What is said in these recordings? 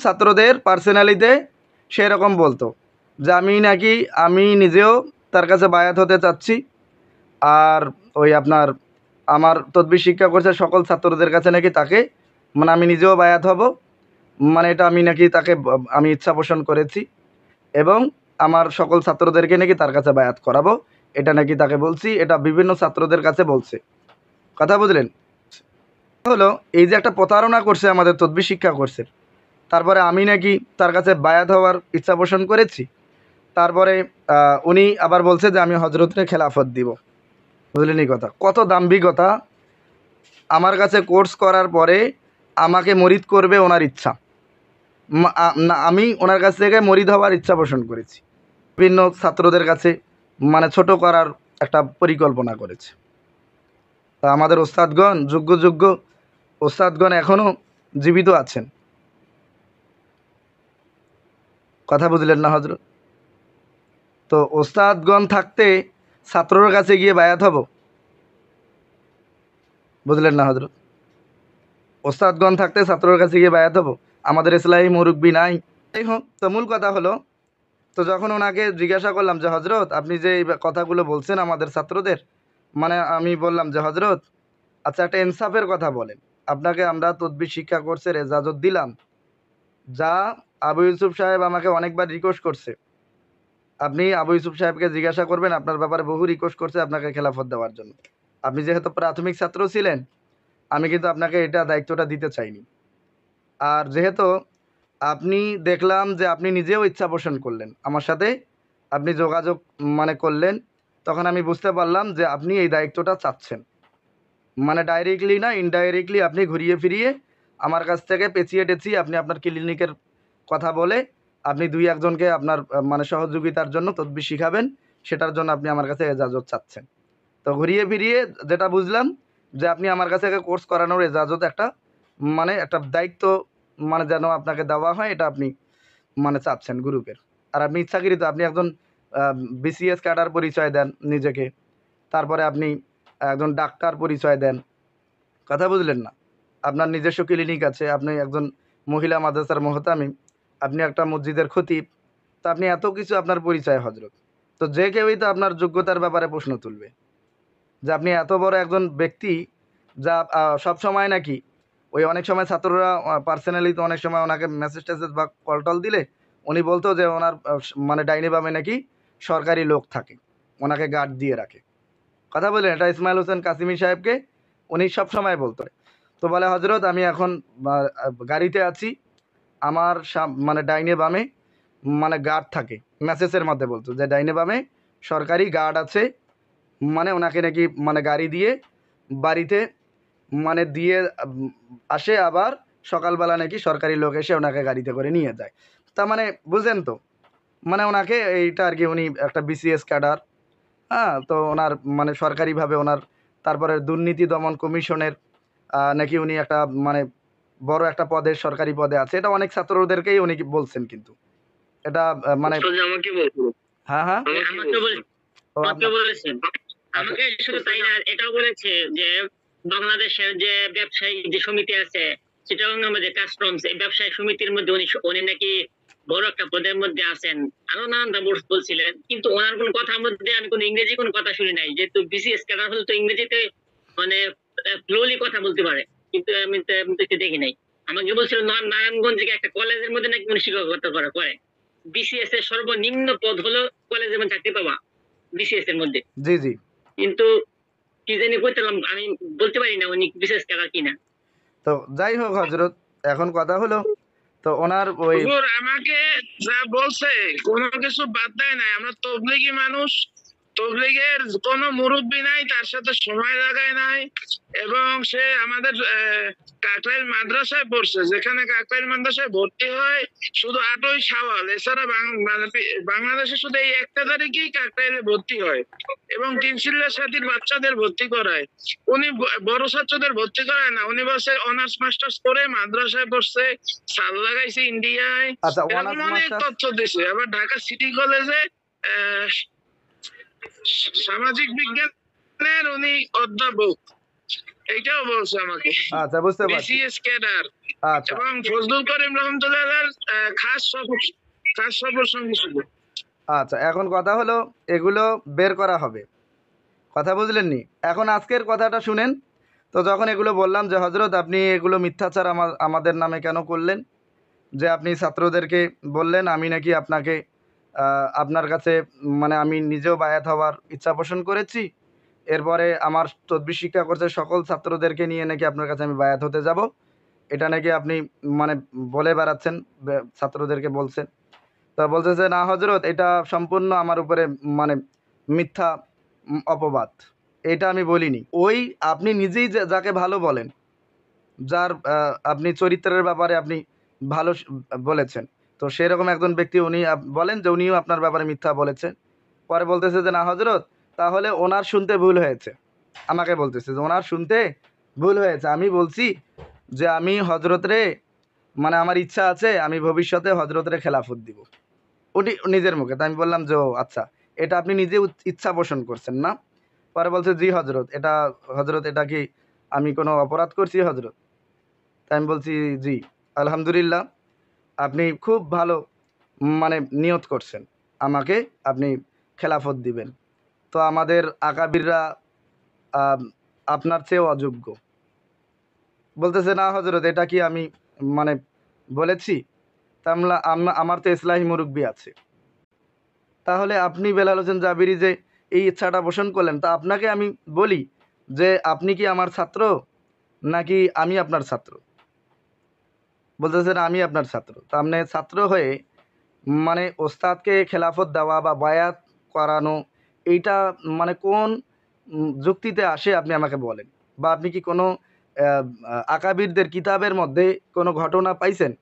ছাত্রদের পার্সোনালিতে সেরকম বলতো যে আমি নিজেও তার কাছে বায়াত হতে চাচ্ছি, আর ওই আপনার আমার তদবির শিক্ষা করছে সকল ছাত্রদের কাছে নাকি তাকে মানে আমি নিজেও বায়াত হব, মানে এটা আমি নাকি তাকে আমি ইচ্ছা পোষণ করেছি এবং আমার সকল ছাত্রদেরকে নাকি তার কাছে বায়াত করাবো, এটা নাকি তাকে বলছি। এটা বিভিন্ন ছাত্রদের কাছে বলছে। কথা বুঝলেন? হলো এই যে একটা প্রতারণা করছে আমাদের তদবির শিক্ষা করছে, তারপরে আমি নাকি তার কাছে বায়াত হওয়ার ইচ্ছা পোষণ করেছি, তারপরে উনি আবার বলছে যে আমি হজরতের খেলাফত দিব। বুঝলেন এই কথা? কত দাম্ভিকতা! আমার কাছে কোর্স করার পরে আমাকে মরিদ করবে ওনার ইচ্ছা, না আমি ওনার কাছ থেকে মরিদ হওয়ার ইচ্ছা পোষণ করেছি। বিভিন্ন ছাত্রদের কাছে মানে ছোট করার একটা পরিকল্পনা করেছে। তা আমাদের ওস্তাদগণ, যোগ্য যোগ্য ওস্তাদগণ এখনও জীবিত আছেন। কথা বুঝলেন না হজরত? তো ওস্তাদগণ থাকতে ছাত্রর কাছে গিয়ে বায়াত হব? বুঝলেন না হজরত? ওস্তাদগণ থাকতে ছাত্রর কাছে গিয়ে বায়াত হব? আমাদের ইসলামী মুরব্বী নাই। যাই হোক, তো মূল কথা হলো, তো যখন ওনাকে জিজ্ঞাসা করলাম যে হজরত আপনি যে এই কথাগুলো বলছেন আমাদের ছাত্রদের, মানে আমি বললাম যে হজরত আচ্ছা একটা ইনসাফের কথা বলেন, আপনাকে আমরা তদবির শিক্ষা কোর্সের এজাজত দিলাম, যা আবু ইউসুফ সাহেব আমাকে অনেকবার রিকোয়েস্ট করছে, আপনি আবু ইউসুফ সাহেবকে জিজ্ঞাসা করবেন, আপনার ব্যাপারে বহু রিকোয়েস্ট করছে আপনাকে খেলাফত দেওয়ার জন্য। আপনি যেহেতু প্রাথমিক ছাত্র ছিলেন, আমি কিন্তু আপনাকে এটা দায়িত্বটা দিতে চাইনি। আর যেহেতু আপনি দেখলাম যে আপনি নিজেও ইচ্ছা পোষণ করলেন আমার সাথে, আপনি যোগাযোগ মানে করলেন, তখন আমি বুঝতে পারলাম যে আপনি এই দায়িত্বটা চাচ্ছেন, মানে ডাইরেক্টলি না ইনডাইরেক্টলি আপনি ঘুরিয়ে ফিরিয়ে আমার কাছ থেকে পেঁচিয়ে টেঁচিয়ে আপনি আপনার ক্লিনিকের কথা বলে আপনি দুই একজনকে আপনার মানে সহযোগিতার জন্য তদবির শিখাবেন, সেটার জন্য আপনি আমার কাছে এজাজত চাচ্ছেন। তো ঘুরিয়ে ফিরিয়ে যেটা বুঝলাম যে আপনি আমার কাছে কোর্স করানোর এজাজত একটা মানে একটা দায়িত্ব মানে যেন আপনাকে দেওয়া হয়, এটা আপনি মানে চাচ্ছেন গ্রুপের। আর আপনি ইচ্ছাকৃত আপনি একজন বিসিএস ক্যাডার পরিচয় দেন নিজেকে, তারপরে আপনি একজন ডাক্তার পরিচয় দেন। কথা বুঝলেন না? আপনার নিজস্ব ক্লিনিক আছে, আপনি একজন মহিলা মাদ্রাসার মোহতামিম, আপনি একটা মসজিদের খতিব, তো আপনি এত কিছু আপনার পরিচয় হজরত। তো যে কেউই তো আপনার যোগ্যতার ব্যাপারে প্রশ্ন তুলবে যে আপনি এত বড় একজন ব্যক্তি, যা সব সময় নাকি ওই অনেক সময় ছাত্ররা পার্সোনালি তো অনেক সময় ওনাকে মেসেজ টেসেজ বা কল টল দিলে উনি বলতো যে ওনার মানে ডাইনে বামে নাকি সরকারি লোক থাকে, ওনাকে গার্ড দিয়ে রাখে। কথা বললেন? এটা ইসমাইল হোসেন কাসিমি সাহেবকে উনি সব সময় বলতো। তো বলে হজরত আমি এখন গাড়িতে আছি, আমার মানে ডাইনে বামে মানে গার্ড থাকে, মেসেজের মধ্যে বলতো যে ডাইনে বামে সরকারি গার্ড আছে, মানে ওনাকে নাকি মানে গাড়ি দিয়ে বাড়িতে মানে দিয়ে আসে, আবার সকালবেলা নাকি সরকারি লোক এসে ওনাকে গাড়িতে করে নিয়ে যায়। তা মানে বুঝেন তো, মানে ওনাকে এইটা আর কি, উনি একটা বিসিএস ক্যাডার, হ্যাঁ, তো ওনার মানে সরকারিভাবে ওনার তারপরে দুর্নীতি দমন কমিশনের নাকি উনি একটা মানে বড় একটা পদে সরকারি পদে আছে। এটা অনেক ছাত্রদেরকেই উনি বলছেন, কিন্তু এটা মানে আমাকে বলছিল। হ্যাঁ হ্যাঁ আমাকে বলেছেন, আমাকে শুধু তাই না, এটাও বলেছে যে বাংলাদেশের যে ব্যবসায়ী যে সমিতি আছে চিটাগাং যে কাস্টমস, এই ব্যবসায়ী সমিতির মধ্যে উনি নাকি বড় একটা পদের মধ্যে আছেন, আরো নানান বলছিলেন। কিন্তু ওনার কোন কথার মধ্যে আমি কোন ইংরেজি কোন কথা শুনি নাই, যেহেতু বিসিএস ক্যাডার হলে তো ইংরেজিতে মানে ফ্লোলি কথা বলতে পারে, কিন্তু আমি তো দেখি নাই। আমাকে বলছিল নারায়ণগঞ্জে একটা কলেজের মধ্যে নাকি উনি শিক্ষকতা করে। বিসিএস এর সর্বনিম্ন পদ হলো কলেজে চাকরি পাওয়া বিসিএস এর মধ্যে। জি জি। কিন্তু কি জানি কইতাম, আমি বলতে পারি না উনি বিশেষ কারা কিনা। তো যাই হোক হজরত, এখন কথা হলো তো ওনার ওই আমাকে যা বলছে কোনো কিছু বাদ দেয় নাই। আমরা তবলিগি মানুষ, তবলিগের কোনো মুরব্বী নাই তার সাথে সময় লাগায় নাই, এবং সে আমাদের কাকরাইল মাদ্রাসায় পড়ছে, যেখানে কাকরাইল মাদ্রাসায় ভর্তি হয় শুধু 8ই শাওয়াল, এছাড়া বাংলাদেশে শুধু এই একটা তারিখেই কাকরাইলে ভর্তি হয়, এবং তিনশিল্লার সাথীর বাচ্চাদের ভর্তি করায়। উনি বড় ছাত্রদের ভর্তি করায় না, উনি বলছে অনার্স মাস্টার্স করে মাদ্রাসায় পড়ছে, সাল লাগাইছে ইন্ডিয়ায়, আচ্ছা অনেক তথ্য দিছে। আবার ঢাকা সিটি কলেজে সামাজিক বিজ্ঞানের উনি অধ্যাপক, এইটাও বলছে আমাকে। আচ্ছা বুঝতে পারছি। BCS cadre. আচ্ছা এবং ফজলুল করিম রহমতুল্লাহ খাস সফর সঙ্গী ছিল। আচ্ছা, এখন কথা হলো এগুলো বের করা হবে, কথা বুঝলেন নি? এখন আজকের কথাটা শুনেন। তো যখন এগুলো বললাম যে হজরত আপনি এগুলো মিথ্যাচার আমাদের নামে কেন করলেন, যে আপনি ছাত্রদেরকে বললেন আমি নাকি আপনাকে আপনার কাছে মানে আমি নিজেও বায়াত হওয়ার ইচ্ছা পোষণ করেছি, এরপরে আমার তদবির শিক্ষা করছে সকল ছাত্রদেরকে নিয়ে নাকি আপনার কাছে আমি বায়াত হতে যাব, এটা নাকি আপনি মানে বলে বেড়াচ্ছেন, ছাত্রদেরকে বলছেন। তা বলতেছে না হজরত, এটা সম্পূর্ণ আমার উপরে মানে মিথ্যা অপবাদ, এটা আমি বলিনি। ওই আপনি নিজেই যাকে ভালো বলেন, যার আপনি চরিত্রের ব্যাপারে আপনি ভালো বলেছেন, তো সেরকম একজন ব্যক্তি উনি বলেন যে উনিও আপনার ব্যাপারে মিথ্যা বলেছেন। পরে বলতেছে যে না হজরত, তাহলে ওনার শুনতে ভুল হয়েছে। আমাকে বলতেছে যে ওনার শুনতে ভুল হয়েছে, আমি বলছি যে আমি হজরতরে মানে আমার ইচ্ছা আছে আমি ভবিষ্যতে হজরতরে খেলাফত দিব, উনি নিজের মুখে। তাই আমি বললাম যে ও আচ্ছা, এটা আপনি নিজে ইচ্ছা পোষণ করছেন না? পরে বলছে জি হজরত, এটা হজরত এটা কি আমি কোনো অপরাধ করছি হজরত? তাই আমি বলছি জি, আলহামদুলিল্লাহ, আপনি খুব ভালো মানে নিয়ত করছেন, আমাকে আপনি খেলাফত দিবেন। তো আমাদের আকাবিররা আম, আপনার চেয়েও অযোগ্য। বলতেছে না হজরত, এটা কি আমি মানে বলেছি? তা আমার তো ইসলাহি মুরব্বী আছে। তাহলে আপনি বেলাল হোসেন জাবিরি যে এই ইচ্ছাটা পোষণ করলেন, তা আপনাকে আমি বলি যে আপনি কি আমার ছাত্র নাকি আমি আপনার ছাত্র? বলতেছেন আমি আপনার ছাত্র। তা আপনি ছাত্র হয়ে মানে ওস্তাদকে খেলাফত দেওয়া বা বায়াত করানো, এইটা মানে কোন যুক্তিতে আসে আপনি আমাকে বলেন? বা আপনি কি কোনো আকাবিরদের কিতাবের মধ্যে কোনো ঘটনা পাইছেন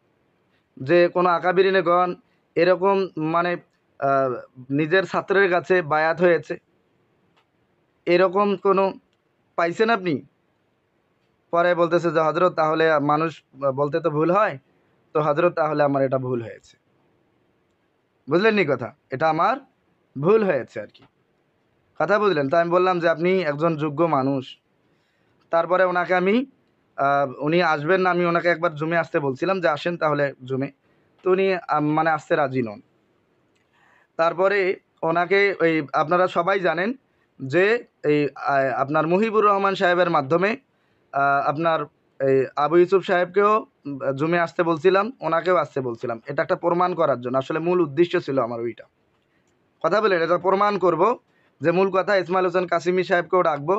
যে কোনো আকাবিরিনেগণ এরকম মানে আহ, নিজের ছাত্রের কাছে বায়াত হয়েছে, এরকম কোনো পাইছেন আপনি? পরে বলতেছে যে হজরত, তাহলে মানুষ বলতে তো ভুল হয়, তো হজরত তাহলে আমার এটা ভুল হয়েছে, বুঝলেন নি কথা? এটা আমার ভুল হয়েছে আর কি, কথা বুঝলেন? তো আমি বললাম যে আপনি একজন যোগ্য মানুষ। তারপরে ওনাকে আমি উনি আসবেন না, আমি ওনাকে একবার জুমে আসতে বলছিলাম যে আসেন তাহলে জুমে, তো উনি মানে আসতে রাজি নন। তারপরে ওনাকে ওই আপনারা সবাই জানেন যে এই আপনার মুহিবুর রহমান সাহেবের মাধ্যমে আপনার এই আবু ইউসুফ সাহেবকেও জুমে আসতে বলছিলাম, ওনাকেও আসতে বলছিলাম, এটা একটা প্রমাণ করার জন্য। আসলে মূল উদ্দেশ্য ছিল আমার ওইটা, কথা বলেন, এটা প্রমাণ করব যে মূল কথা ইসমাইল হোসেন কাসিমি সাহেবকেও ডাকবো,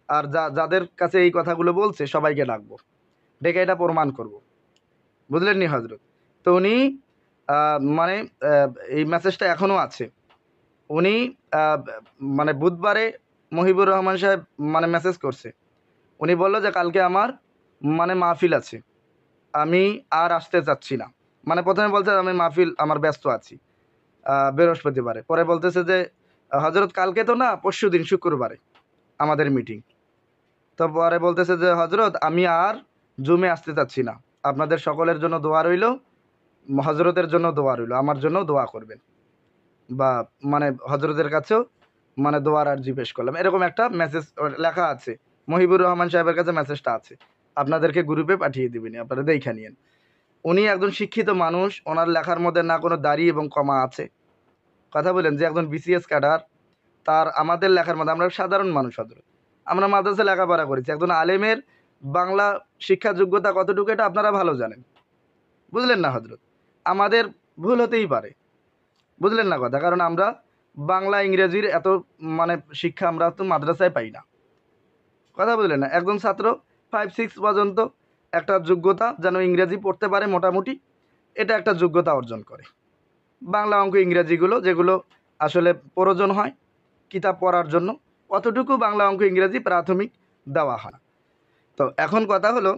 আর যাদের কাছে এই কথাগুলো বলছে সবাইকে ডাকবো, ডেকে এটা প্রমাণ করব, বুঝলেন নি হজরত? তো উনি মানে আহ, এই মেসেজটা এখনও আছে। উনি আহ, মানে বুধবারে মহিবুর রহমান সাহেব মানে মেসেজ করছে, উনি বললো যে কালকে আমার মানে মাহফিল আছে, আমি আর আসতে চাচ্ছি না। মানে প্রথমে বলছে আমি মাহফিল আমার ব্যস্ত আছি বৃহস্পতিবারে, পরে বলতেছে যে হজরত কালকে তো না, পরশু দিন শুক্রবারে আমাদের মিটিং। তো পরে বলতেছে যে হজরত আমি আর জুমে আসতে চাচ্ছি না, আপনাদের সকলের জন্য দোয়া রইল, হজরতের জন্য দোয়া রইল, আমার জন্য দোয়া করবেন, বা মানে হজরতের কাছেও মানে দোয়ার আর্জি পেশ করলাম, এরকম একটা মেসেজ লেখা আছে। মহিবুর রহমান সাহেবের কাছে মেসেজটা আছে, আপনাদেরকে গ্রুপে পাঠিয়ে দিবেন, আপনারা দেখে নিন। উনি একজন শিক্ষিত মানুষ, ওনার লেখার মধ্যে না কোনো দাড়ি এবং কমা আছে, কথা বলেন, যে একজন বিসিএস ক্যাডার, তার আমাদের লেখার মধ্যে, আমরা সাধারণ মানুষ হজরত, আমরা মাদ্রাসা লেখাপড়া করেছি, একজন আলেমের বাংলা শিক্ষা যোগ্যতা কতটুকু এটা আপনারা ভালো জানেন, বুঝলেন না হজরত? আমাদের ভুল হতেই পারে, বুঝলেন না কথা? কারণ আমরা বাংলা ইংরেজির এত মানে শিক্ষা আমরা তো মাদ্রাসায় পাই না, কথা বুঝলেন না? একজন ছাত্র 5-6 পর্যন্ত একটা যোগ্যতা যেন ইংরেজি পড়তে পারে মোটামুটি, এটা একটা যোগ্যতা অর্জন করে। বাংলা অঙ্ক ইংরেজিগুলো যেগুলো আসলে প্রয়োজন হয় কিতাব পড়ার জন্য, অতটুকু বাংলা অঙ্ক ইংরেজি প্রাথমিক দেওয়া হয়। তো এখন কথা হলো,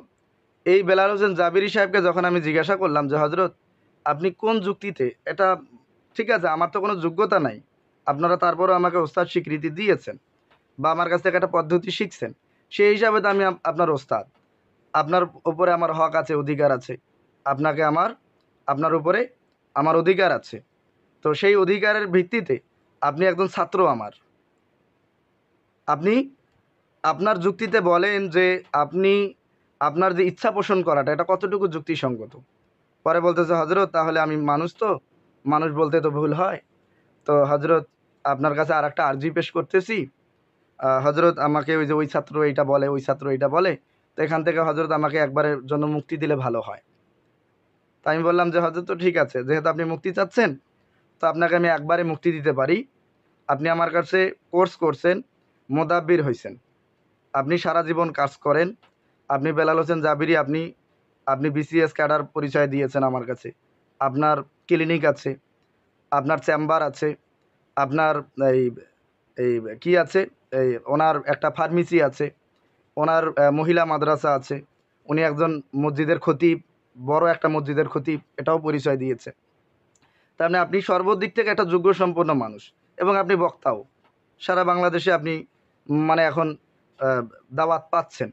এই বেলাল হোসেন জাবিরি সাহেবকে যখন আমি জিজ্ঞাসা করলাম যে হজরত আপনি কোন যুক্তিতে এটা, ঠিক আছে আমার তো কোনো যোগ্যতা নাই, আপনারা তারপরও আমাকে ওস্তাদ স্বীকৃতি দিয়েছেন বা আমার কাছ থেকে একটা পদ্ধতি শিখছেন, সেই হিসাবে তো আমি আপনার ওস্তাদ, আপনার উপরে আমার হক আছে, অধিকার আছে, আপনাকে আপনার উপরে আমার অধিকার আছে। তো সেই অধিকারের ভিত্তিতে আপনি একজন ছাত্র আমার, আপনি আপনার যুক্তিতে বলেন যে আপনি আপনার যে ইচ্ছা পোষণ করাটা এটা কতটুকু যুক্তিসঙ্গত। পরে বলতেছে, হজরত তাহলে আমি মানুষ, তো মানুষ বলতে তো ভুল হয়। তো হজরত আপনার কাছে আর একটা আর্জি পেশ করতেছি, হজরত আমাকে ওই যে ওই ছাত্র এইটা বলে, ওই ছাত্র এইটা বলে, তো এখান থেকে হজরত আমাকে একবারের জন্য মুক্তি দিলে ভালো হয়। তা আমি বললাম যে হজরত তো ঠিক আছে, যেহেতু আপনি মুক্তি চাচ্ছেন তো আপনাকে আমি একবারে মুক্তি দিতে পারি। আপনি আমার কাছে কোর্স করছেন, মোদাব্বির হয়েছেন, আপনি সারা জীবন কাজ করেন, আপনি বেলাল হোসেন জাবিরি, আপনি আপনি বিসিএস ক্যাডার পরিচয় দিয়েছেন আমার কাছে, আপনার ক্লিনিক আছে, আপনার চেম্বার আছে, আপনার এই এই কি আছে, এই ওনার একটা ফার্মেসি আছে, ওনার মহিলা মাদ্রাসা আছে, উনি একজন মসজিদের খতিব, বড় একটা মসজিদের খতিব, এটাও পরিচয় দিয়েছে। তার মানে আপনি সর্বদিক থেকে একটা যোগ্য সম্পন্ন মানুষ এবং আপনি বক্তাও। সারা বাংলাদেশে আপনি মানে এখন দাওয়াত পাচ্ছেন।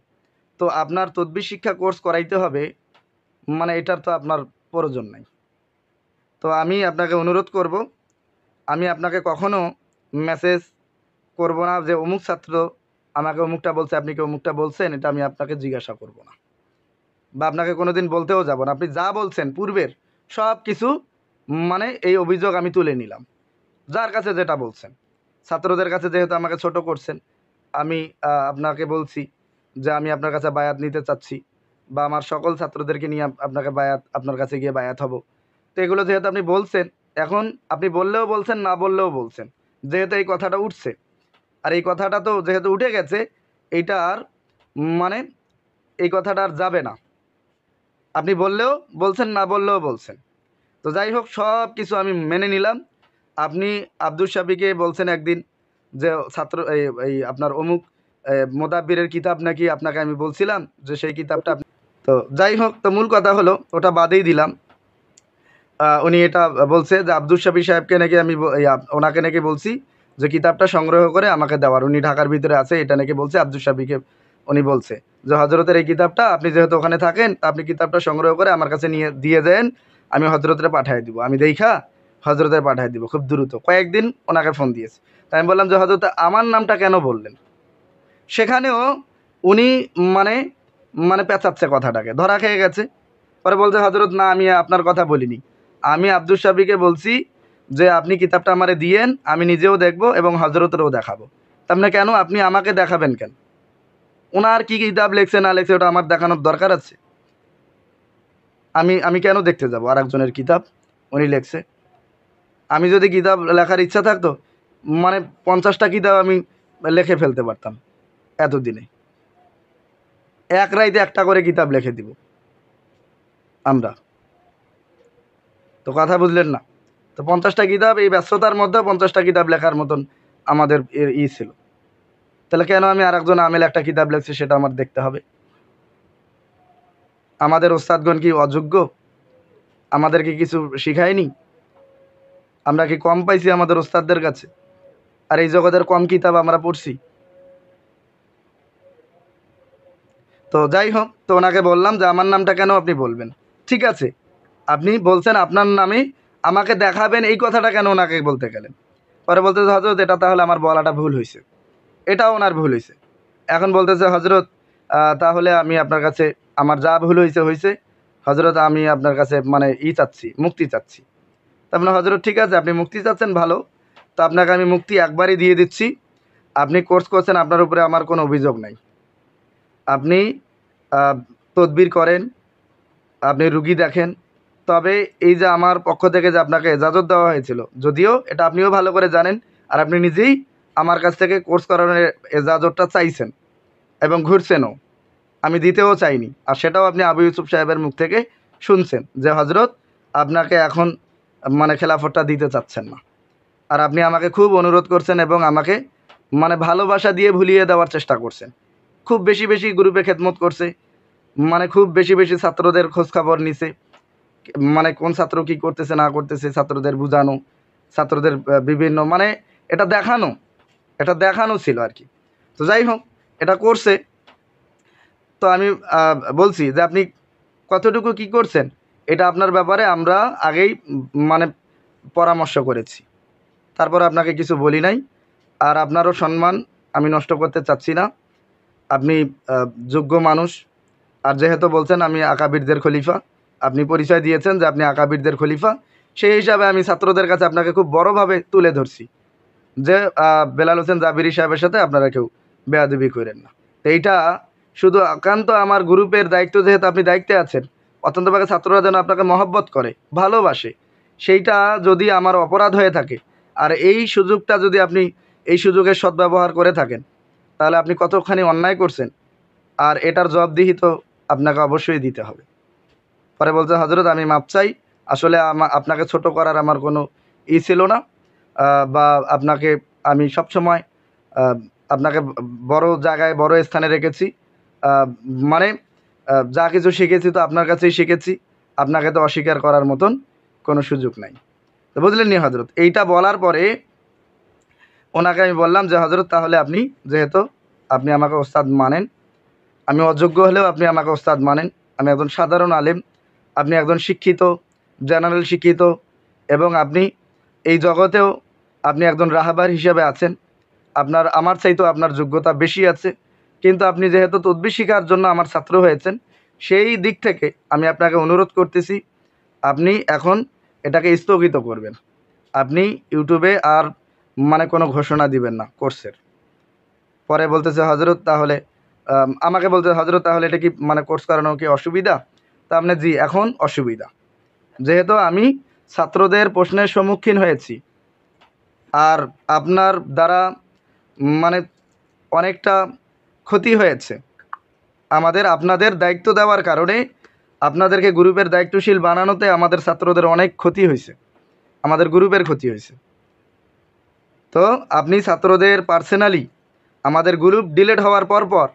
তো আপনার তদবির শিক্ষা কোর্স করাইতে হবে, মানে এটার তো আপনার প্রয়োজন নাই। তো আমি আপনাকে অনুরোধ করব, আমি আপনাকে কখনো মেসেজ করব না যে অমুক ছাত্র আমাকে অমুকটা বলছে, আপনি কি অমুকটা বলছেন, এটা আমি আপনাকে জিজ্ঞাসা করব না, বা আপনাকে কোনোদিন বলতেও যাব না। আপনি যা বলছেন পূর্বের সব কিছু, মানে এই অভিযোগ আমি তুলে নিলাম, যার কাছে যেটা বলছেন। ছাত্রদের কাছে যেহেতু আমাকে ছোট করছেন, আমি আপনাকে বলছি যে আমি আপনার কাছে বায়াত নিতে চাচ্ছি, বা আমার সকল ছাত্রদেরকে নিয়ে আপনাকে বায়াত, আপনার কাছে গিয়ে বায়াত হব। তো এগুলো যেহেতু আপনি বলছেন, এখন আপনি বললেও বলছেন, না বললেও বলছেন, যেহেতু এই কথাটা উঠছে, আর এই কথাটা তো যেহেতু উঠে গেছে, এইটা আর মানে এই কথাটা আর যাবে না। আপনি বললেও বলছেন, না বললেও বলছেন। তো যাই হোক, সব কিছু আমি মেনে নিলাম। আপনি আব্দুল শাফিকে বলছেন একদিন যে ছাত্র এই এই আপনার অমুক মোদাব্বিরের কিতাব নাকি আপনাকে আমি বলছিলাম যে সেই কিতাবটা তো যাই হোক, তো মূল কথা হলো ওটা বাদেই দিলাম। উনি এটা বলছে যে আব্দুল শাফি সাহেবকে নাকি আমি ওনাকে নাকি বলছি যে কিতাবটা সংগ্রহ করে আমাকে দেওয়ার, উনি ঢাকার ভিতরে আছে, এটা নাকি বলছে আব্দুল শাফিকে। উনি বলছে যে হজরতের এই কিতাবটা, আপনি যেহেতু ওখানে থাকেন, আপনি কিতাবটা সংগ্রহ করে আমার কাছে নিয়ে দিয়ে দেন, আমি হজরতের পাঠিয়ে দিব, আমি দেখা হজরতের পাঠিয়ে দিব খুব দ্রুত। কয়েকদিন ওনাকে ফোন দিয়েছে। তাই আমি বললাম যে হজরত আমার নামটা কেন বললেন? সেখানেও উনি মানে মানে পেঁচাচ্ছে, কথাটাকে ধরা খেয়ে গেছে। পরে বলছে হজরত না, আমি আপনার কথা বলিনি, আমি আব্দুল শাফিকে বলছি যে আপনি কিতাবটা আমারে দিয়েন, আমি নিজেও দেখব এবং হজরতেরও দেখাবো। তার মানে কেন আপনি আমাকে দেখাবেন কেন? ওনার কি কিতাব লেখছে না লেখছে ওটা আমার দেখানোর দরকার আছে? আমি আমি কেন দেখতে যাব আর একজনের কিতাব উনি লেখছে? আমি যদি কিতাব লেখার ইচ্ছা থাকতো, মানে 50টা কিতাব আমি লিখে ফেলতে পারতাম এতদিনে। এক রাইতে একটা করে কিতাব লিখে দিব আমরা। তো কথা বুঝলেন না? তো 50টা কিতাব, এই ব্যস্ততার মধ্যে 50টা কিতাব লেখার মতন আমাদের ছিল। তাহলে কেন আমি আর একজন আমেল একটা কিতাব লিখছি সেটা আমার দেখতে হবে? আমাদের ওস্তাদগণ কি অযোগ্য? আমাদেরকে কিছু শিখায়নি? আমরা কি কম পাইছি আমাদের ওস্তাদদের কাছে? আর এই জগতের কম কিতাব আমরা পড়ছি? তো যাই হোক, তো ওনাকে বললাম যে আমার নামটা কেন আপনি বলবেন? ঠিক আছে, আপনি বলছেন আপনার নামে আমাকে দেখাবেন, এই কথাটা কেন ওনাকে বলতে গেলেন? পরে বলতেছে হজরত এটা তাহলে আমার বলাটা ভুল হয়েছে, এটাও ওনার ভুল হয়েছে। এখন বলতেছে হজরত তাহলে আমি আপনার কাছে, আমার যা ভুল হয়েছে হয়েছে হজরত, আমি আপনার কাছে মানে চাচ্ছি, মুক্তি চাচ্ছি। তার মানে হজরত ঠিক আছে, আপনি মুক্তি চাচ্ছেন, ভালো, তো আপনাকে আমি মুক্তি একবারই দিয়ে দিচ্ছি। আপনি কোর্স করছেন, আপনার উপরে আমার কোনো অভিযোগ নাই। আপনি তদবির করেন, আপনি রুগী দেখেন। তবে এই যে আমার পক্ষ থেকে যে আপনাকে এজাজত দেওয়া হয়েছিল, যদিও এটা আপনিও ভালো করে জানেন, আর আপনি নিজেই আমার কাছ থেকে কোর্স করানোর এজাজতটা চাইছেন এবং ঘুরছেনও, আমি দিতেও চাইনি। আর সেটাও আপনি আবু ইউসুফ সাহেবের মুখ থেকে শুনছেন যে হজরত আপনাকে এখন মানে খেলাফতটা দিতে চাচ্ছেন না। আর আপনি আমাকে খুব অনুরোধ করছেন এবং আমাকে মানে ভালোবাসা দিয়ে ভুলিয়ে দেওয়ার চেষ্টা করছেন। খুব বেশি বেশি গ্রুপে খেদমত করছে, মানে খুব বেশি বেশি ছাত্রদের খোঁজখবর নিছে, মানে কোন ছাত্র কী করতেছে না করতেছে ছাত্রদের বোঝানো, ছাত্রদের বিভিন্ন মানে এটা দেখানো ছিল আর কি। তো যাই হোক, এটা করছে। তো আমি বলছি যে আপনি কতটুকু কি করছেন এটা আপনার ব্যাপারে আমরা আগেই মানে পরামর্শ করেছি, তারপর আপনাকে কিছু বলি নাই। আর আপনারও সম্মান আমি নষ্ট করতে চাচ্ছি না। আপনি যোগ্য মানুষ, আর যেহেতু বলছেন আমি আকাবিরদের খলিফা, আপনি পরিচয় দিয়েছেন যে আপনি আকাবিরদের খলিফা, সেই হিসাবে আমি ছাত্রদের কাছে আপনাকে খুব বড়ভাবে তুলে ধরছি যে বেলাল হোসেন জাবিরি সাহেবের সাথে আপনারা কেউ বেয়াদবি করেন না। তো এইটা শুধু একান্ত আমার গ্রুপের দায়িত্ব, যেহেতু আপনি দায়িত্বে আছেন, অত্যন্তভাবে ছাত্ররা যেন আপনাকে মহব্বত করে, ভালোবাসে, সেইটা যদি আমার অপরাধ হয়ে থাকে আর এই সুযোগটা যদি আপনি এই সুযোগের সদ্ব্যবহার করে থাকেন, তাহলে আপনি কতখানি অন্যায় করছেন, আর এটার জবাবদিহি তো আপনাকে অবশ্যই দিতে হবে। পরে বলছে, হজরত আমি মাপ চাই, আসলে আপনাকে ছোট করার আমার কোনো ছিল না, বা আপনাকে আমি সবসময় আপনাকে বড় জায়গায় বড় স্থানে রেখেছি, মানে যা কিছু শিখেছি তো আপনার কাছেই শিখেছি, আপনাকে তো অস্বীকার করার মতন কোনো সুযোগ নাই। তো বুঝলেন নি হজরত? এইটা বলার পরে ওনাকে আমি বললাম যে হজরত তাহলে আপনি যেহেতু আপনি আমাকে ওস্তাদ মানেন, আমি অযোগ্য হলেও আপনি আমাকে ওস্তাদ মানেন, আমি একজন সাধারণ আলেম, আপনি একজন শিক্ষিত, জেনারেল শিক্ষিত, এবং আপনি এই জগতেও আপনি একজন রাহাবার হিসেবে আছেন, আপনার আমার চাইতেও আপনার যোগ্যতা বেশি আছে, কিন্তু আপনি যেহেতু তদবির শিখার জন্য আমার ছাত্র হয়েছেন, সেই দিক থেকে আমি আপনাকে অনুরোধ করতেছি আপনি এখন এটাকে স্থগিত করবেন, আপনি ইউটিউবে আর মানে কোনো ঘোষণা দিবেন না কোর্সের। পরে বলতেছে হজরত তাহলে আমাকে বলতে, হজরত তাহলে এটা কি মানে কোর্স করানো কি অসুবিধা? তা আপনি জি, এখন অসুবিধা, যেহেতু আমি ছাত্রদের প্রশ্নের সম্মুখীন হয়েছি আর আপনার দ্বারা মানে অনেকটা ক্ষতি হয়েছে আমাদের, আপনাদের দায়িত্ব দেওয়ার কারণে, আপনাদেরকে গ্রুপের দায়িত্বশীল বানানোতে আমাদের ছাত্রদের অনেক ক্ষতি হয়েছে, আমাদের গ্রুপের ক্ষতি হয়েছে। তো আপনি ছাত্রদের পার্সোনালি, আমাদের গ্রুপ ডিলিট হওয়ার পর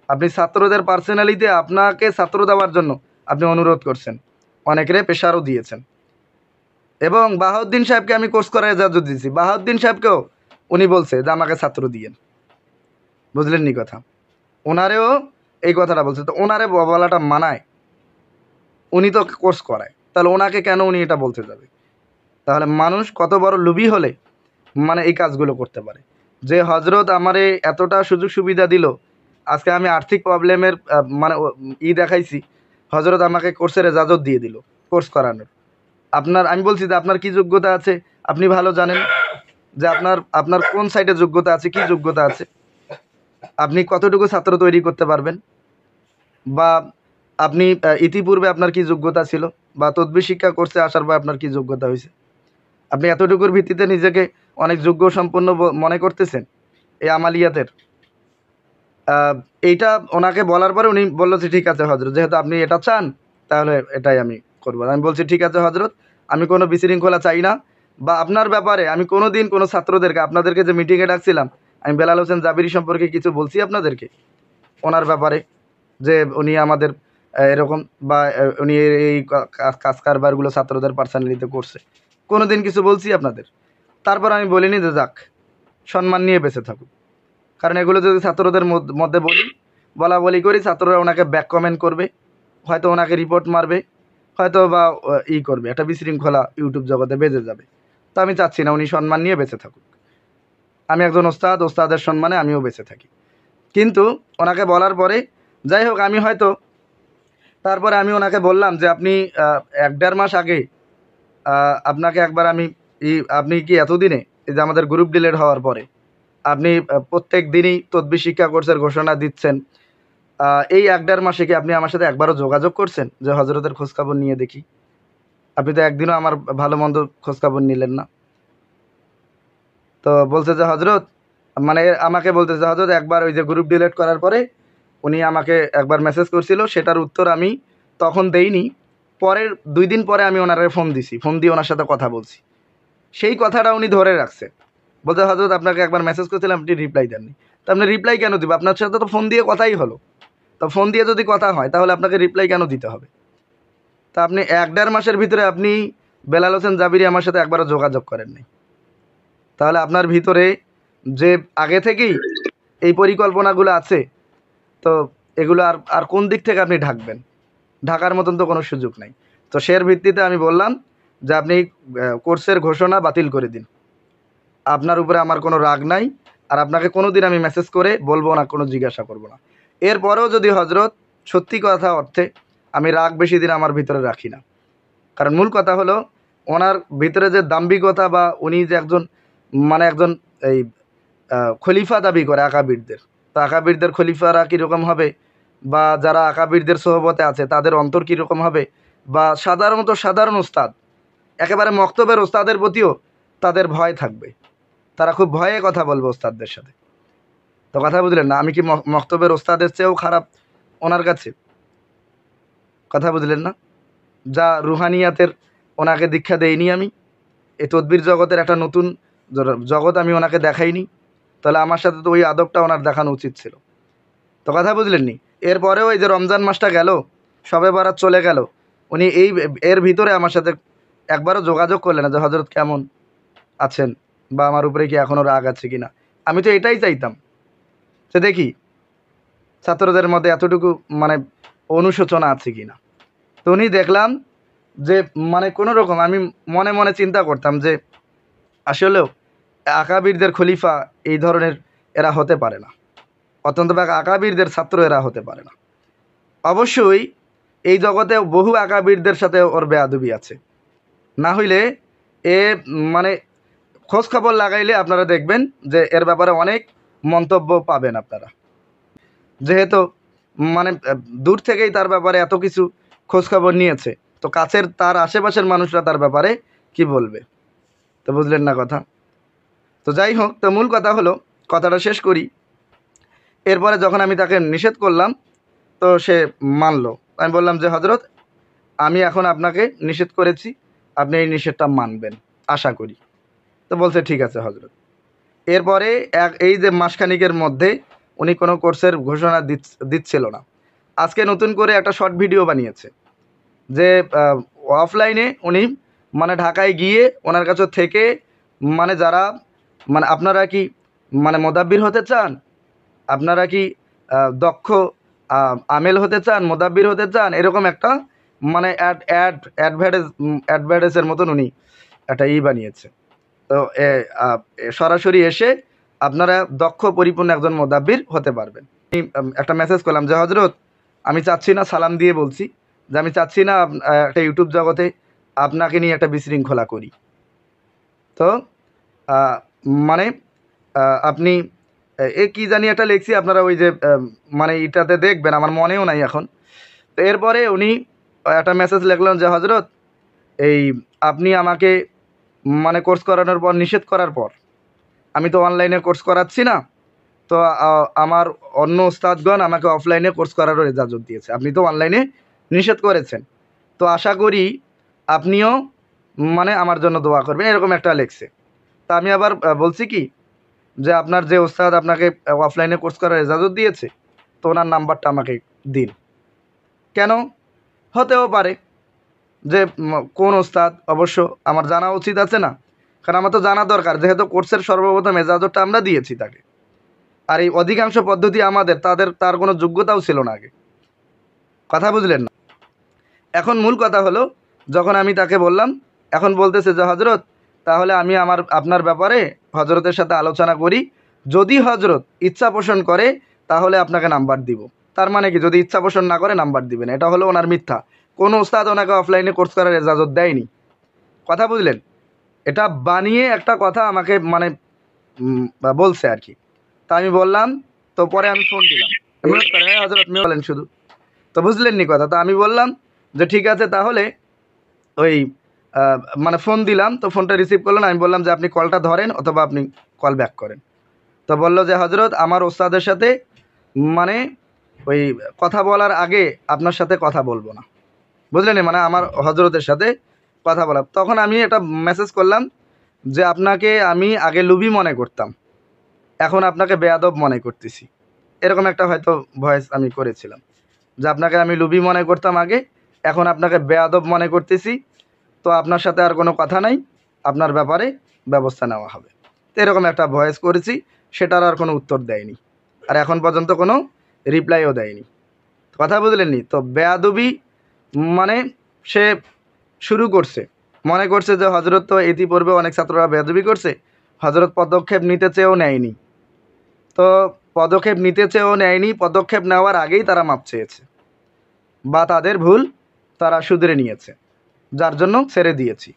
আপনি ছাত্রদের পার্সোনালিতে আপনাকে ছাত্র দেওয়ার জন্য আপনি অনুরোধ করছেন, অনেকেরে প্রেশারও দিয়েছেন, এবং বাহাউদ্দিন সাহেবকে আমি কোর্স করার ইজাজত দিয়েছি, বাহাউদ্দিন সাহেবকেও উনি বলছে যে আমাকে ছাত্র দিয়েন। বুঝলেন নি কথা? ওনারেও এই কথাটা বলছে, তো ওনারে বলাটা মানায়? উনি তো কোর্স করায়, তাহলে ওনাকে কেন উনি এটা বলতে যাবে? তাহলে মানুষ কত বড় লোভী হলে মানে এই কাজগুলো করতে পারে, যে হজরত আমারে এতটা সুযোগ সুবিধা দিল, আজকে আমি আর্থিক প্রবলেমের মানে দেখাইছি, হজরত আমাকে কোর্সের ইজাজত দিয়ে দিল কোর্স করানোর। আমি বলছি যে আপনার কি যোগ্যতা আছে আপনি ভালো জানেন, যে আপনার কোন সাইডে যোগ্যতা আছে, কি যোগ্যতা আছে, আপনি কতটুকু ছাত্র তৈরি করতে পারবেন, বা আপনি ইতিপূর্বে আপনার কি যোগ্যতা ছিল, বা তদবির শিক্ষা কোর্সে আসার পর আপনার কি যোগ্যতা হয়েছে। আপনি এতটুকুর ভিত্তিতে নিজেকে অনেক যোগ্য সম্পন্ন মনে করতেছেন এই আমালিয়াতের। এইটা ওনাকে বলার পরে উনি বললো যে ঠিক আছে হজরত, যেহেতু আপনি এটা চান তাহলে এটাই আমি করবো। আমি বলছি ঠিক আছে হজরত, আমি কোনো বিশৃঙ্খলা চাই না, বা আপনার ব্যাপারে আমি কোনো দিন কোনো ছাত্রদেরকে, আপনাদেরকে যে মিটিংয়ে ডাকছিলাম, আমি বেলাল হোসেন জাবিরি সম্পর্কে কিছু বলছি আপনাদেরকে, ওনার ব্যাপারে, যে উনি আমাদের এরকম, বা উনি এই কাজ কারবারগুলো ছাত্রদের পার্সোনালিতে করছে, কোনো দিন কিছু বলছি আপনাদের? তারপর আমি বলিনি যে যাক, সম্মান নিয়ে বেঁচে থাকুক, কারণ এগুলো যদি ছাত্রদের মধ্যে বলা বলি করি, ছাত্ররা ওনাকে ব্যাক কমেন্ট করবে, হয়তো ওনাকে রিপোর্ট মারবে, হয়তো বা করবে, একটা বিশৃঙ্খলা ইউটিউব জগতে বেজে যাবে। তো আমি চাচ্ছি না, উনি সম্মান নিয়ে বেঁচে থাকুক, আমি একজন ওস্তাদের সম্মানে আমিও বেঁচে থাকি। কিন্তু ওনাকে বলার পরে যাই হোক, আমি হয়তো তারপরে আমি ওনাকে বললাম যে আপনি 1-1.5 মাস আগে আপনাকে একবার আমি আপনি কি এতদিনে, এই যে আমাদের গ্রুপ ডিলিট হওয়ার পরে আপনি প্রত্যেক দিনই তদবির শিক্ষা কোর্সের ঘোষণা দিচ্ছেন, এই 1-1.5 মাসে কি আপনি আমার সাথে একবারও যোগাযোগ করছেন যে হজরতের খোঁজখবর নিয়ে দেখি? আপনি তো একদিনও আমার ভালো মন্দ খোঁজখবর নিলেন না। তো বলছে যে হজরত, মানে আমাকে বলতেছে হজরত একবার ওই যে গ্রুপ ডিলিট করার পরে উনি আমাকে একবার মেসেজ করছিল, সেটার উত্তর আমি তখন দেইনি, পরের 2 দিন পরে আমি ওনারে ফোন দিয়ে ওনার সাথে কথা বলছি, সেই কথাটা উনি ধরে রাখছে। বলতে হজরত আপনাকে একবার মেসেজ করছিলাম, আপনি রিপ্লাই দেননি, তো আপনি রিপ্লাই কেন দিব? আপনার সাথে তো ফোন দিয়ে কথাই হলো, তো ফোন দিয়ে যদি কথা হয় তাহলে আপনাকে রিপ্লাই কেন দিতে হবে? তা আপনি 1-1.5 মাসের ভিতরে আপনি বেলাল হোসেন জাবিরি আমার সাথে একবারও যোগাযোগ করেননি, তাহলে আপনার ভিতরে যে আগে থেকেই এই পরিকল্পনাগুলো আছে, তো এগুলো আর কোন দিক থেকে আপনি ঢাকবেন? ঢাকার মতন তো কোনো সুযোগ নাই। তো সের ভিত্তিতে আমি বললাম যে আপনি কোর্সের ঘোষণা বাতিল করে দিন, আপনার উপরে আমার কোনো রাগ নাই, আর আপনাকে কোনো দিন আমি মেসেজ করে বলবো না, কোনো জিজ্ঞাসা করব না। এরপরেও যদি হজরত সত্যি কথা অর্থে আমি রাগ বেশি দিন আমার ভিতরে রাখি না। কারণ মূল কথা হলো ওনার ভিতরে যে দাম্ভিকতা বা উনি যে একজন একজন এই খলিফা দাবি করে আকাবিরদের, তো আকাবিরদের খলিফারা কীরকম হবে, বা যারা আকাবিরদের সোহবতে আছে তাদের অন্তর কীরকম হবে, বা সাধারণ ওস্তাদ একেবারে মক্তবের ওস্তাদের প্রতিও তাদের ভয় থাকবে, তারা খুব ভয়ে কথা বলবে ওস্তাদদের সাথে। তো কথা বুঝলেন না? আমি কি মক্তবের ওস্তাদের চেয়েও খারাপ ওনার কাছে? কথা বুঝলেন না? যা রুহানিয়াতের ওনাকে দীক্ষা দেইনি আমি, এই তদবির জগতের একটা নতুন জগৎ আমি ওনাকে দেখাইনি, তাহলে আমার সাথে তো ওই আদবটা ওনার দেখানো উচিত ছিল। তো কথা বুঝলেন নি? এরপরেও এই যে রমজান মাসটা গেল, শবে বরাত চলে গেল, উনি এর ভিতরে আমার সাথে একবারও যোগাযোগ করলেন না যে হজরত কেমন আছেন, বা আমার উপরে কি এখনও রাগ আছে কি না। আমি তো এটাই চাইতাম যে দেখি ছাত্রদের মধ্যে এতটুকু অনুশোচনা আছে কি না। তো উনি দেখলাম যে কোনো রকম আমি মনে মনে চিন্তা করতাম যে আসলেও আকাবিরদের খলিফা এই ধরনের এরা হতে পারে না, অত্যন্ত আকাবিরদের ছাত্র এরা হতে পারে না। অবশ্যই এই জগতে বহু আকাবিরদের সাথে ওর বেয়াদবি আছে, না হইলে এ খোঁজ খবর লাগাইলে আপনারা দেখবেন যে এর ব্যাপারে অনেক মন্তব্য পাবেন আপনারা, যেহেতু দূর থেকেই তার ব্যাপারে এত কিছু খোঁজ খবর নিয়েছে, তো কাছের তার আশেপাশের মানুষরা তার ব্যাপারে কি বলবে। তো বুঝলেন না কথা? তো যাই হোক, তো মূল কথা হলো, কথাটা শেষ করি। এরপরে যখন আমি তাকে নিষেধ করলাম তো সে মানলো। আমি বললাম যে হজরত আমি এখন আপনাকে নিষেধ করেছি, আপনি এই নিষেধটা মানবেন আশা করি। তো বলছে ঠিক আছে হজরত। এরপরে এই যে মাসখানিকের মধ্যে উনি কোনো কোর্সের ঘোষণা দিচ্ছিল না। আজকে নতুন করে একটা শর্ট ভিডিও বানিয়েছে যে অফলাইনে উনি ঢাকায় গিয়ে ওনার কাছে থেকে যারা আপনারা কি মোদাব্বির হতে চান, আপনারা কি দক্ষ আমেল হতে চান, মোদাব্বির হতে চান, এরকম একটা অ্যাডভার্টাইজের মতন উনি একটা বানিয়েছে। তো সরাসরি এসে আপনারা দক্ষ পরিপূর্ণ একজন মোদাব্বির হতে পারবেন। আমি একটা মেসেজ করলাম যে হজরত আমি চাচ্ছি না, সালাম দিয়ে বলছি যে আমি চাচ্ছি না একটা ইউটিউব জগতে আপনাকে নিয়ে একটা বিশৃঙ্খলা করি। তো আপনি কী জানি একটা লিখছি, আপনারা ওই যে এটাতে দেখবেন, আমার মনেও নাই এখন। তো এরপরে উনি একটা মেসেজ লিখলেন যে হজরত এই আপনি আমাকে কোর্স করানোর পর, নিষেধ করার পর, আমি তো অনলাইনে কোর্স করাচ্ছি না, তো আমার অন্য ওস্তাদগণ আমাকে অফলাইনে কোর্স করারও ইজাজত দিয়েছে, আপনি তো অনলাইনে নিষেধ করেছেন, তো আশা করি আপনিও আমার জন্য দোয়া করবেন, এরকম একটা লিখছে। তা আমি আবার বলছি কি যে আপনার যে ওস্তাদ আপনাকে অফলাইনে কোর্স করার ইজাজত দিয়েছে, তো ওনার নাম্বারটা আমাকে দিন। কেন? হতেও পারে যে কোন ওস্তাদ, অবশ্য আমার জানা উচিত আছে না? কারণ আমার তো জানা দরকার, যেহেতু কোর্সের সর্বপ্রথম ইজাজতটা আমরা দিয়েছি তাকে, আর এই অধিকাংশ পদ্ধতি তার কোনো যোগ্যতাও ছিল না আগে। কথা বুঝলেন না? এখন মূল কথা হলো, যখন আমি তাকে বললাম, এখন বলতেছে যে হজরত তাহলে আমি আপনার ব্যাপারে হজরতের সাথে আলোচনা করি, যদি হজরত ইচ্ছা পোষণ করে তাহলে আপনাকে নাম্বার দিব। তার মানে কি, যদি ইচ্ছা পোষণ না করে নাম্বার দিবেন, এটা হলো ওনার মিথ্যা। কোনো ওস্তাদ ওনাকে অফলাইনে কোর্স করার ইজাজত দেয়নি। কথা বুঝলেন? এটা বানিয়ে একটা কথা আমাকে বলছে আর কি। তা আমি বললাম, তো পরে আমি ফোন দিলাম, হজরত বলেন শুধু। তো বুঝলেন নি কথা? তো আমি বললাম যে ঠিক আছে, তাহলে ওই ফোন দিলাম, তো ফোনটা রিসিভ করলেন। আমি বললাম যে আপনি কলটা ধরেন অথবা আপনি কল ব্যাক করেন। তো বলল যে হজরত আমার ওস্তাদের সাথে ওই কথা বলার আগে আপনার সাথে কথা বলবো না। বুঝলেন? আমার হজরতের সাথে কথা বলা। তখন আমি একটা মেসেজ করলাম যে আপনাকে আমি আগে লুবি মনে করতাম, এখন আপনাকে বেয়াদব মনে করতেছি। এরকম একটা হয়তো ভয়েস আমি করেছিলাম যে আপনাকে আমি লুবি মনে করতাম আগে, এখন আপনাকে বেয়াদব মনে করতেছি। তো আপনার সাথে আর কোনো কথা নাই, আপনার ব্যাপারে ব্যবস্থা নেওয়া হবে। তো এরকম একটা ভয়েস করেছি, সেটার আর কোনো উত্তর দেয়নি, আর এখন পর্যন্ত কোনো রিপ্লাইও দেয়নি। কথা বুঝলেন নি? তো বেয়াদবি সে শুরু করছে, মনে করছে যে হজরত তো ইতিপূর্বে অনেক ছাত্ররা বেয়াদবি করছে, হজরত পদক্ষেপ নিতে চেয়েও নেয়নি। তো পদক্ষেপ নিতে চেয়েও নেয়নি, পদক্ষেপ নেওয়ার আগেই তারা মাপ চেয়েছে। বা তাদের ভুল তারা শুধরে নিয়েছে, যার জন্য ছেড়ে দিয়েছি।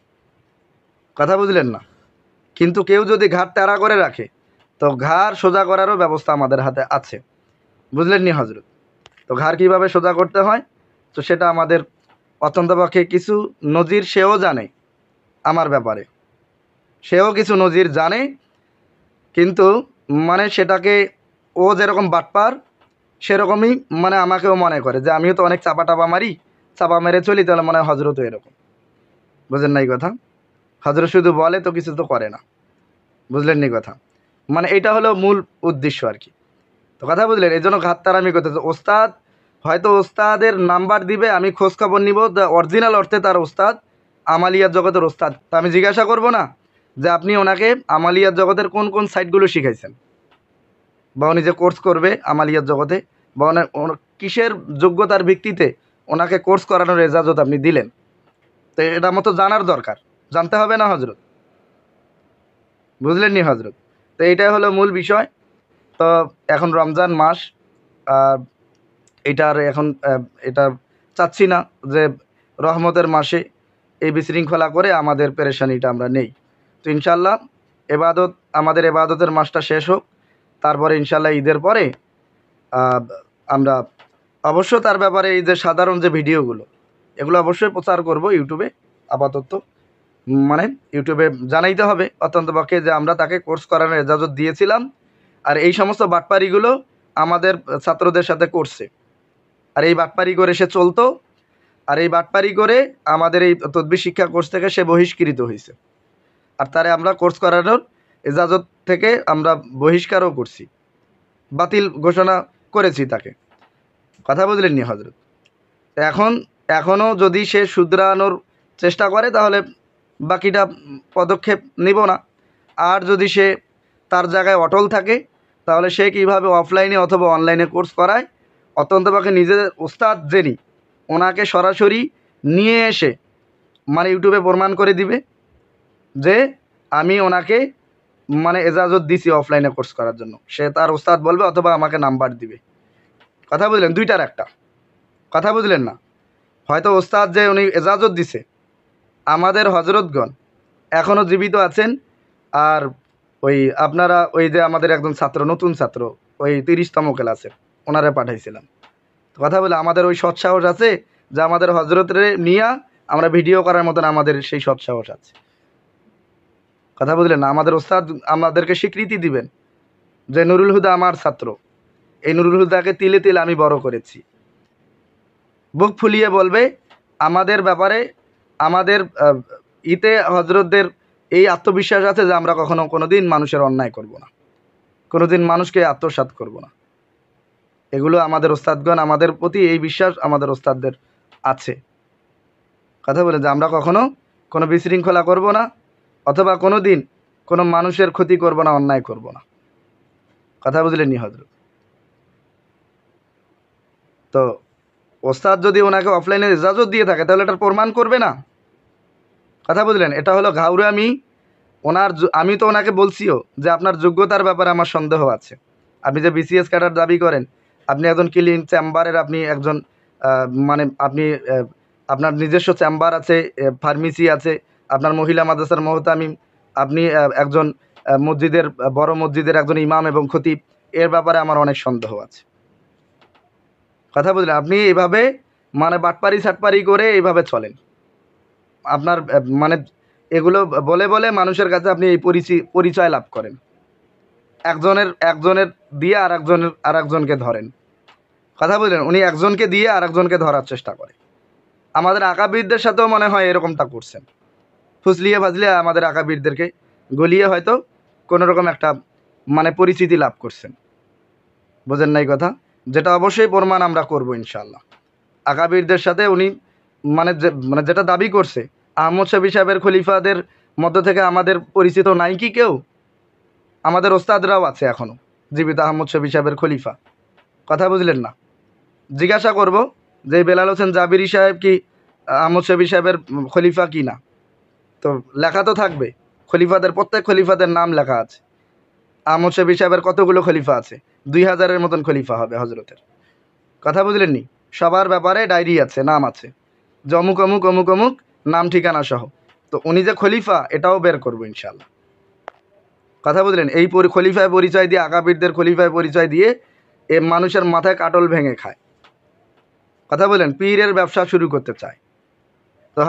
কথা বুঝলেন না? কিন্তু কেউ যদি ঘাট তেরা করে রাখে তো ঘাড় সোজা করারও ব্যবস্থা আমাদের হাতে আছে। বুঝলেন নি হজরত? তো ঘাড় কীভাবে সোজা করতে হয় তো সেটা আমাদের অত্যন্তপক্ষে কিছু নজির সেও জানে আমার ব্যাপারে, সেও কিছু নজির জানে, কিন্তু মানে সেটাকে ও যেরকম বাটপার সেরকমই মানে আমাকেও মনে করে যে আমিও তো অনেক চাপা টাপা মারি, চাপা মেরে চলি, তাহলে মনে হয় হজরতও এরকম। বুঝলেন না এই কথা? হজরত শুধু বলে তো কিছু তো করে না। বুঝলেন নি কথা? মানে এটা হলো মূল উদ্দেশ্য আর কি। তো কথা বুঝলেন? এই জন্য ঘাটতারামি করতেছে। ওস্তাদ হয়তো ওস্তাদের নাম্বার দিবে, আমি খোঁজ খবর নিব, অরিজিনাল অর্থে তার ওস্তাদ আমালিয়াত জগতের ওস্তাদ। তা আমি জিজ্ঞাসা করব না যে আপনি ওনাকে আমালিয়াত জগতের কোন কোন সাইটগুলো শিখাইছেন, বা উনি যে কোর্স করবে আমালিয়াত জগতে, বা কিসের যোগ্যতার ভিত্তিতে ওনাকে কোর্স করানোর এজাজত আপনি দিলেন। তো এটা মতো জানার দরকার, জানতে হবে না হজরত? বুঝলেন নি হজরত? তো এইটাই হলো মূল বিষয়। তো এখন রমজান মাস, এটার এখন এটা চাচ্ছি না যে রহমতের মাসে এই বিশৃঙ্খলা করে আমাদের পেরেশানিটা আমরা নেই। তো ইনশাল্লাহ এবাদত, আমাদের এবাদতের মাসটা শেষ হোক, তারপরে ইনশাল্লাহ ঈদের পরে আমরা অবশ্য তার ব্যাপারে এই যে সাধারণ যে ভিডিওগুলো এগুলো অবশ্যই প্রচার করব ইউটিউবে। আপাতত মানে ইউটিউবে জানাইতে হবে অত্যন্তপক্ষে যে আমরা তাকে কোর্স করানোর এজাজত দিয়েছিলাম, আর এই সমস্ত বাটপারিগুলো আমাদের ছাত্রদের সাথে করছে, আর এই বাটপারি করে সে চলতো, আর এই বাটপারি করে আমাদের এই তদবির শিক্ষা কোর্স থেকে সে বহিষ্কৃত হয়েছে, আর তারে আমরা কোর্স করানোর এজাজত থেকে আমরা বহিষ্কারও করছি, বাতিল ঘোষণা করেছি তাকে। কথা বুঝলেন নি হজরত? এখনও যদি সে শুধরানোর চেষ্টা করে তাহলে বাকিটা পদক্ষেপ নিব না। আর যদি সে তার জায়গায় অটল থাকে তাহলে সে কীভাবে অফলাইনে অথবা অনলাইনে কোর্স করায়, অত্যন্তপক্ষে নিজের ওস্তাদ যিনি ওনাকে সরাসরি নিয়ে এসে মানে ইউটিউবে প্রমাণ করে দিবে যে আমি ওনাকে মানে এজাজত দিছি অফলাইনে কোর্স করার জন্য, সে তার ওস্তাদ বলবে অথবা আমাকে নাম্বার দিবে। কথা বুঝলেন? দুইটার একটা। কথা বুঝলেন না? হয়তো ওস্তাদ যে উনি এজাজত দিছে, আমাদের হজরতগণ এখনও জীবিত আছেন, আর ওই আপনারা ওই যে আমাদের একজন ছাত্র, নতুন ছাত্র, ওই 30তম ক্লাসে ওনারে পাঠাইছিলাম। কথা বলে আমাদের ওই সৎসাহস আছে যে আমাদের হজরতরে নিয়া আমরা ভিডিও করার মতন আমাদের সেই সৎসাহস আছে। কথা বুঝলেন না? আমাদের ওস্তাদ আমাদেরকে স্বীকৃতি দিবেন যে নুরুল হুদা আমার ছাত্র, এই নুরুল হুদাকে তিলে তিলে আমি বড় করেছি। বুক ফুলিয়ে বলবে আমাদের ব্যাপারে, আমাদের ইতে হজরতদের এই আত্মবিশ্বাস আছে যে আমরা কখনো কোনো দিন মানুষের অন্যায় করব না, কোনো দিন মানুষকে আত্মসাৎ করব না। এগুলো আমাদের ওস্তাদগণ, আমাদের প্রতি এই বিশ্বাস আমাদের ওস্তাদদের আছে। কথা বলে যে আমরা কখনো কোনো বিশৃঙ্খলা করব না, অথবা কোনো দিন কোনো মানুষের ক্ষতি করব না, অন্যায় করব না। কথা বুঝলেন নি হজরত? তো ওস্তাদ যদি ওনাকে অফলাইনে ইজাজত দিয়ে থাকে তাহলে এটার প্রমাণ করবে না। কথা বুঝলেন? এটা হলো ঘাউরামি ওনার। আমি তো ওনাকে বলছিও যে আপনার যোগ্যতার ব্যাপারে আমার সন্দেহ আছে। আপনি যে বিসিএস ক্যাডার দাবি করেন, আপনি একজন ক্লিন চেম্বারের, আপনি একজন মানে আপনি আপনার নিজস্ব চেম্বার আছে, ফার্মেসি আছে, আপনার মহিলা মাদ্রাসার মোহতামিম, আপনি একজন মসজিদের, বড় মসজিদের একজন ইমাম এবং খতিব, এর ব্যাপারে আমার অনেক সন্দেহ আছে। কথা বুঝলেন? আপনি এইভাবে মানে বাটপারি সাটপারি করে এইভাবে চলেন, আপনার মানে এগুলো বলে বলে মানুষের কাছে আপনি এই পরিচয় লাভ করেন, একজনের দিয়ে আর একজনকে ধরেন। কথা বুঝলেন? উনি একজনকে দিয়ে আর একজনকে ধরার চেষ্টা করে। আমাদের আকাবিরদের সাথেও মনে হয় এরকমটা করছেন, ফুসলিয়ে ফাজলিয়ে আমাদের আকাবিরদেরকে গলিয়ে হয়তো কোনো রকম একটা মানে পরিচিতি লাভ করছেন। বোঝেন নাই কথা? যেটা অবশ্যই প্রমাণ আমরা করব ইনশাআল্লাহ। আকাবিরদের সাথে উনি মানে যেটা দাবি করছে, আহমদ শফি সাহেবের খলিফাদের মধ্য থেকে আমাদের পরিচিত নাই কি কেউ? আমাদের ওস্তাদরাও আছে এখনও জীবিত, আহমদ শফি সাহেবের খলিফা। কথা বুঝলেন না? জিজ্ঞাসা করব যে বেলাল হোসেন জাবিরি সাহেব কি আহমদ শফি সাহেবের খলিফা কি না? তো লেখা তো থাকবে, খলিফাদের প্রত্যেক খলিফাদের নাম লেখা আছে। আহমদ শফি সাহেবের কতগুলো খলিফা আছে? 2000-এর মতন খলিফা হবে হজরতের। কথা বুঝলেন নি? সবার ব্যাপারে ডায়েরি আছে, নাম আছে, যে অমুক অমুক অমুক অমুক নাম ঠিকানা সহ। তো উনি যে খলিফা এটাও বের করবো ইনশাল্লাহ। কথা বুঝলেন? এই খলিফায় পরিচয় দিয়ে, আকাবিরদের খলিফায় পরিচয় দিয়ে এ মানুষের মাথায় কাটল ভেঙে খায়। কথা বলেন, পীরের ব্যবসা শুরু করতে চায়। তো